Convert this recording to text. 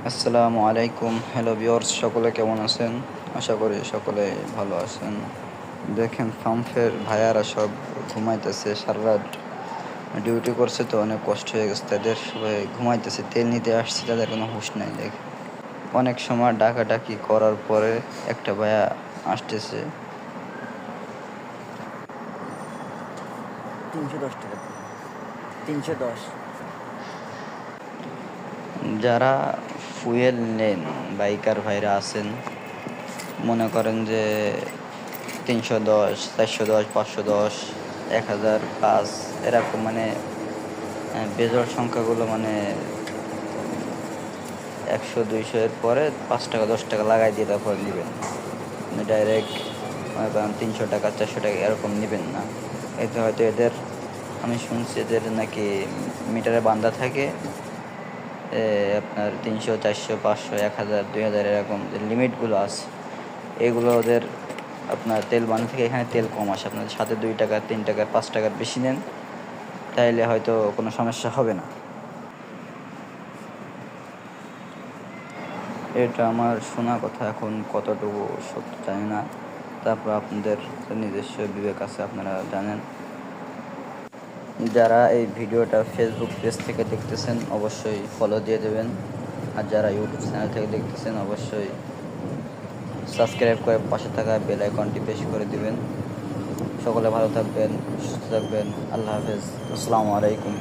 আসসালামু আলাইকুম। Hello viewers, সকলে কেমন আছেন? আশা করি সকলে ভালো আছেন। দেখেন পাম্পের ভাইয়ারা সব ঘুমাইতেছে, সারা রাত ডিউটি করছে তো অনেক কষ্ট হয়ে গেছে তাদের, সবাই ঘুমাইতেছে। তেল নিতে আসছে, তাদের কোনো হুঁশ নাই। দেখেন অনেক সময় ডাকাডাকি করার পরে একটা ভাইয়া আসতেছে। 310 টাকা দিন। 310। যারা ফুয়েল নেন, বাইকার ভাইরা আছেন, মনে করেন যে 310, 410, 510, 1005 এরকম, মানে বেজোড় সংখ্যাগুলো, মানে 100 200 এর পরে 5 টাকা 10 টাকা লাগাই দিয়ে তারপর নেবেন। মানে ডাইরেক্ট মনে করেন 300 টাকা 400 টাকা এরকম নেবেন না। এতে হয়তো এদের, আমি শুনছি এদের নাকি মিটারে বান্ধা থাকে আপনার 300 400 500 1000 2000 এরকম যে লিমিটগুলো আছে, এগুলো ওদের আপনার তেল বান্ধা থেকে এখানে তেল কম আসে। আপনাদের সাথে 2 টাকা 3 টাকা 5 টাকার বেশি নেন, তাইলে হয়তো কোনো সমস্যা হবে না। এটা আমার শোনা কথা, এখন কতটুকু সত্য জানি না। তারপর আপনাদের নিজস্ব বিবেক আছে, আপনারা জানেন। যারা এই ভিডিওটা ফেসবুক পেজ থেকে দেখতেছেন অবশ্যই ফলো দিয়ে দেবেন, আর যারা ইউটিউব চ্যানেল থেকে দেখতেছেন অবশ্যই সাবস্ক্রাইব করে পাশে থাকা বেল আইকনটি প্রেস করে দিবেন। সকলে ভালো থাকবেন, সুস্থ থাকবেন। আল্লাহ হাফেজ। আসসালামু আলাইকুম।